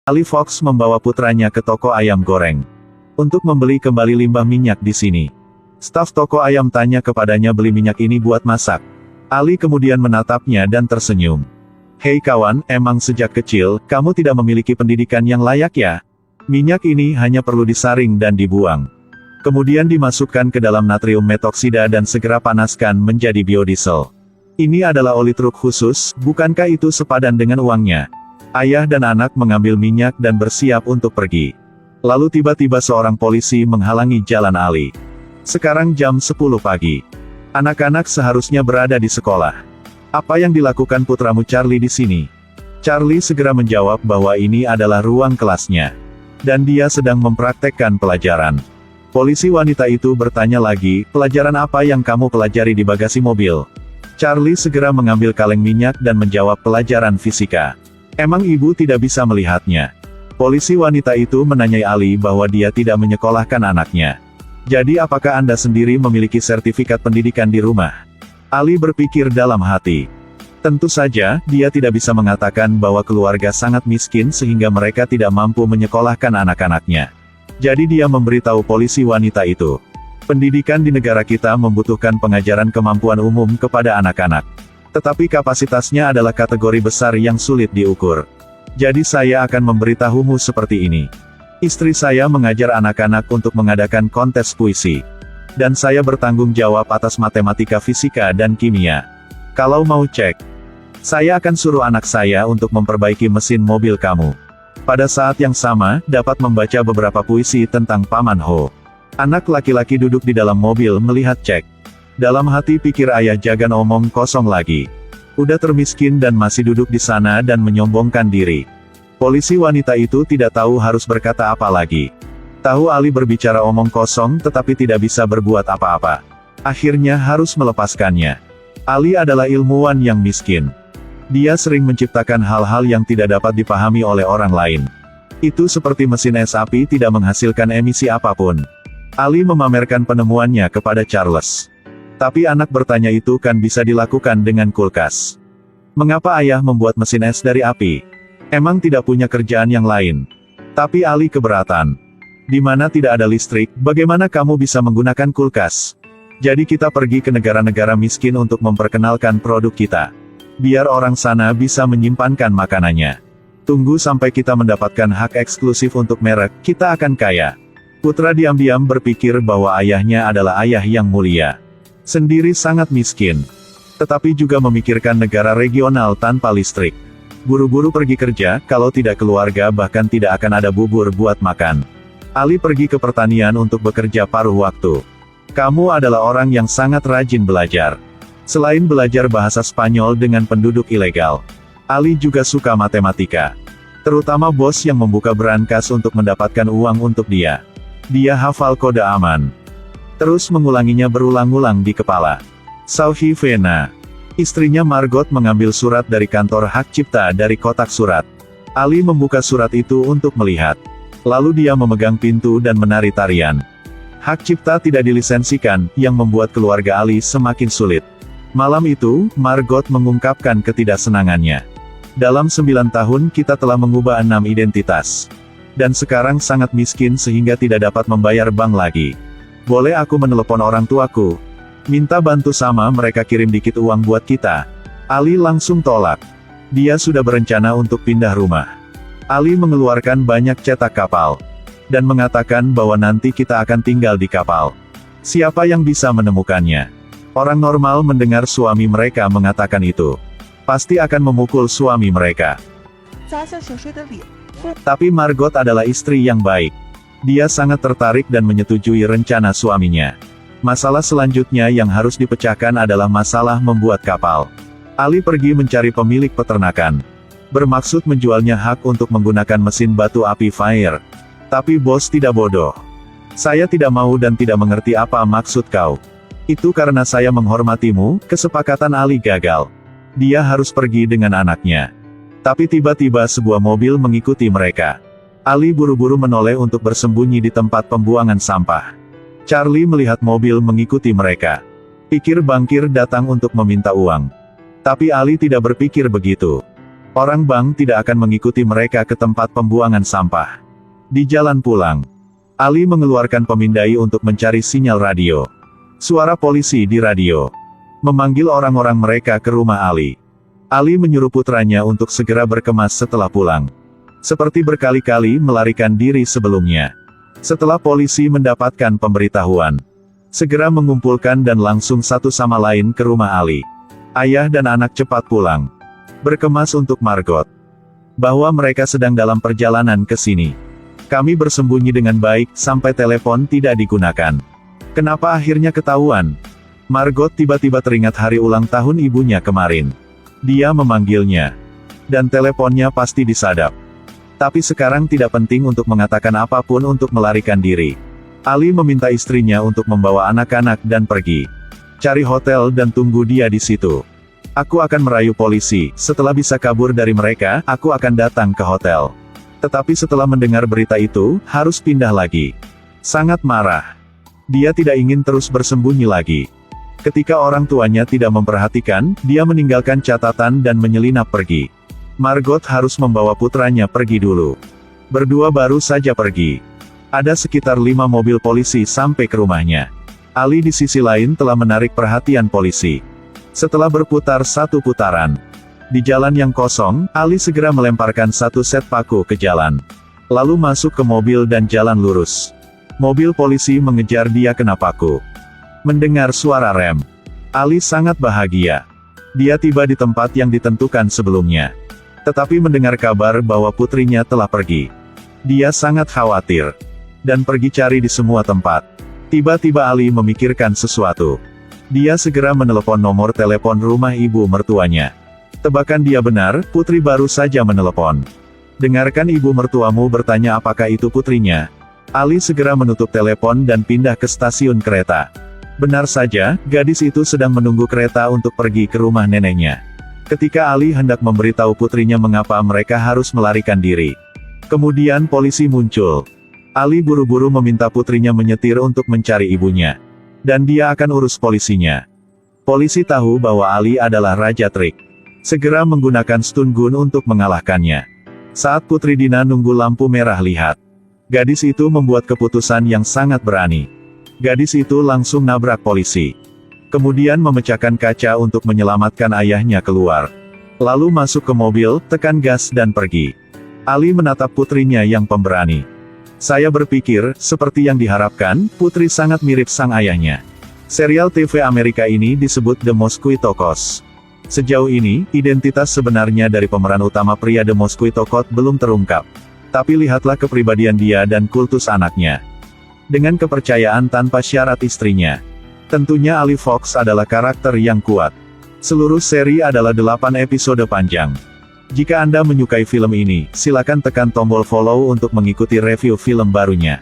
Ali Fox membawa putranya ke toko ayam goreng untuk membeli kembali limbah minyak di sini. Staf toko ayam tanya kepadanya beli minyak ini buat masak. Ali kemudian menatapnya dan tersenyum. Hei kawan, emang sejak kecil, kamu tidak memiliki pendidikan yang layak ya? Minyak ini hanya perlu disaring dan dibuang. Kemudian dimasukkan ke dalam natrium metoksida dan segera panaskan menjadi biodiesel. Ini adalah oli truk khusus, bukankah itu sepadan dengan uangnya? Ayah dan anak mengambil minyak dan bersiap untuk pergi. Lalu tiba-tiba seorang polisi menghalangi jalan Ali. Sekarang jam 10 pagi. Anak-anak seharusnya berada di sekolah. Apa yang dilakukan putramu Charlie di sini? Charlie segera menjawab bahwa ini adalah ruang kelasnya. Dan dia sedang mempraktekkan pelajaran. Polisi wanita itu bertanya lagi, pelajaran apa yang kamu pelajari di bagasi mobil? Charlie segera mengambil kaleng minyak dan menjawab pelajaran fisika. Emang ibu tidak bisa melihatnya? Polisi wanita itu menanyai Ali bahwa dia tidak menyekolahkan anaknya. Jadi apakah Anda sendiri memiliki sertifikat pendidikan di rumah? Ali berpikir dalam hati. Tentu saja, dia tidak bisa mengatakan bahwa keluarga sangat miskin sehingga mereka tidak mampu menyekolahkan anak-anaknya. Jadi dia memberitahu polisi wanita itu. Pendidikan di negara kita membutuhkan pengajaran kemampuan umum kepada anak-anak. Tetapi kapasitasnya adalah kategori besar yang sulit diukur. Jadi saya akan memberitahumu seperti ini. Istri saya mengajar anak-anak untuk mengadakan kontes puisi. Dan saya bertanggung jawab atas matematika, fisika dan kimia. Kalau mau cek, saya akan suruh anak saya untuk memperbaiki mesin mobil kamu. Pada saat yang sama, dapat membaca beberapa puisi tentang Paman Ho. Anak laki-laki duduk di dalam mobil melihat cek. Dalam hati pikir ayah Jagan omong kosong lagi. Udah termiskin dan masih duduk di sana dan menyombongkan diri. Polisi wanita itu tidak tahu harus berkata apa lagi. Tahu Ali berbicara omong kosong tetapi tidak bisa berbuat apa-apa. Akhirnya harus melepaskannya. Ali adalah ilmuwan yang miskin. Dia sering menciptakan hal-hal yang tidak dapat dipahami oleh orang lain. Itu seperti mesin es api tidak menghasilkan emisi apapun. Ali memamerkan penemuannya kepada Charles. Tapi anak bertanya itu kan bisa dilakukan dengan kulkas. Mengapa ayah membuat mesin es dari api? Emang tidak punya kerjaan yang lain? Tapi Ali keberatan. Di mana tidak ada listrik, bagaimana kamu bisa menggunakan kulkas? Jadi kita pergi ke negara-negara miskin untuk memperkenalkan produk kita. Biar orang sana bisa menyimpankan makanannya. Tunggu sampai kita mendapatkan hak eksklusif untuk merek, kita akan kaya. Putra diam-diam berpikir bahwa ayahnya adalah ayah yang mulia. Sendiri sangat miskin. Tetapi juga memikirkan negara regional tanpa listrik. Buru-buru pergi kerja, kalau tidak keluarga bahkan tidak akan ada bubur buat makan. Ali pergi ke pertanian untuk bekerja paruh waktu. Kamu adalah orang yang sangat rajin belajar. Selain belajar bahasa Spanyol dengan penduduk ilegal, Ali juga suka matematika. Terutama bos yang membuka brankas untuk mendapatkan uang untuk dia. Dia hafal kode aman. Terus mengulanginya berulang-ulang di kepala. Sauhi Vena. Istrinya Margot mengambil surat dari kantor hak cipta dari kotak surat. Ali membuka surat itu untuk melihat. Lalu dia memegang pintu dan menari tarian. Hak cipta tidak dilisensikan, yang membuat keluarga Ali semakin sulit. Malam itu, Margot mengungkapkan ketidaksenangannya. Dalam 9 tahun kita telah mengubah 6 identitas. Dan sekarang sangat miskin sehingga tidak dapat membayar bank lagi. Boleh aku menelepon orang tuaku? Minta bantu sama mereka kirim dikit uang buat kita. Ali langsung tolak. Dia sudah berencana untuk pindah rumah. Ali mengeluarkan banyak cetak kapal. Dan mengatakan bahwa nanti kita akan tinggal di kapal. Siapa yang bisa menemukannya? Orang normal mendengar suami mereka mengatakan itu. Pasti akan memukul suami mereka. Tapi Margot adalah istri yang baik. Dia sangat tertarik dan menyetujui rencana suaminya. Masalah selanjutnya yang harus dipecahkan adalah masalah membuat kapal. Ali pergi mencari pemilik peternakan. Bermaksud menjualnya hak untuk menggunakan mesin batu api fire. Tapi bos tidak bodoh. Saya tidak mau dan tidak mengerti apa maksud kau. Itu karena saya menghormatimu, kesepakatan Ali gagal. Dia harus pergi dengan anaknya. Tapi tiba-tiba sebuah mobil mengikuti mereka. Ali buru-buru menoleh untuk bersembunyi di tempat pembuangan sampah. Charlie melihat mobil mengikuti mereka. Pikir bankir datang untuk meminta uang. Tapi Ali tidak berpikir begitu. Orang bank tidak akan mengikuti mereka ke tempat pembuangan sampah. Di jalan pulang, Ali mengeluarkan pemindai untuk mencari sinyal radio. Suara polisi di radio memanggil orang-orang mereka ke rumah Ali. Ali menyuruh putranya untuk segera berkemas setelah pulang. Seperti berkali-kali melarikan diri sebelumnya. Setelah polisi mendapatkan pemberitahuan, segera mengumpulkan dan langsung satu sama lain ke rumah Ali. Ayah dan anak cepat pulang. Berkemas untuk Margot bahwa mereka sedang dalam perjalanan ke sini. Kami bersembunyi dengan baik sampai telepon tidak digunakan. Kenapa akhirnya ketahuan? Margot tiba-tiba teringat hari ulang tahun ibunya kemarin. Dia memanggilnya. Dan teleponnya pasti disadap. Tapi sekarang tidak penting untuk mengatakan apapun untuk melarikan diri. Ali meminta istrinya untuk membawa anak-anak dan pergi. Cari hotel dan tunggu dia di situ. Aku akan merayu polisi, setelah bisa kabur dari mereka, aku akan datang ke hotel. Tetapi setelah mendengar berita itu, harus pindah lagi. Sangat marah. Dia tidak ingin terus bersembunyi lagi. Ketika orang tuanya tidak memperhatikan, dia meninggalkan catatan dan menyelinap pergi. Margot harus membawa putranya pergi dulu. Berdua baru saja pergi. Ada sekitar 5 mobil polisi sampai ke rumahnya. Ali di sisi lain telah menarik perhatian polisi. Setelah berputar satu putaran, di jalan yang kosong, Ali segera melemparkan satu set paku ke jalan. Lalu masuk ke mobil dan jalan lurus. Mobil polisi mengejar dia kena paku. Mendengar suara rem, Ali sangat bahagia. Dia tiba di tempat yang ditentukan sebelumnya. Tetapi mendengar kabar bahwa putrinya telah pergi. Dia sangat khawatir. Dan pergi cari di semua tempat. Tiba-tiba Ali memikirkan sesuatu. Dia segera menelepon nomor telepon rumah ibu mertuanya. Tebakan dia benar, putri baru saja menelepon. Dengarkan ibu mertuamu bertanya apakah itu putrinya. Ali segera menutup telepon dan pindah ke stasiun kereta. Benar saja, gadis itu sedang menunggu kereta untuk pergi ke rumah neneknya. Ketika Ali hendak memberitahu putrinya mengapa mereka harus melarikan diri. Kemudian polisi muncul. Ali buru-buru meminta putrinya menyetir untuk mencari ibunya. Dan dia akan urus polisinya. Polisi tahu bahwa Ali adalah raja trik. Segera menggunakan stun gun untuk mengalahkannya. Saat Putri Dina nunggu lampu merah lihat. Gadis itu membuat keputusan yang sangat berani. Gadis itu langsung nabrak polisi. Kemudian memecahkan kaca untuk menyelamatkan ayahnya keluar. Lalu masuk ke mobil, tekan gas dan pergi. Ali menatap putrinya yang pemberani. Saya berpikir, seperti yang diharapkan, putri sangat mirip sang ayahnya. Serial TV Amerika ini disebut The Mosquito Coast. Sejauh ini, identitas sebenarnya dari pemeran utama pria The Mosquito Coast belum terungkap. Tapi lihatlah kepribadian dia dan kultus anaknya. Dengan kepercayaan tanpa syarat istrinya. Tentunya Ali Fox adalah karakter yang kuat. Seluruh seri adalah 8 episode panjang. Jika Anda menyukai film ini, silakan tekan tombol follow untuk mengikuti review film barunya.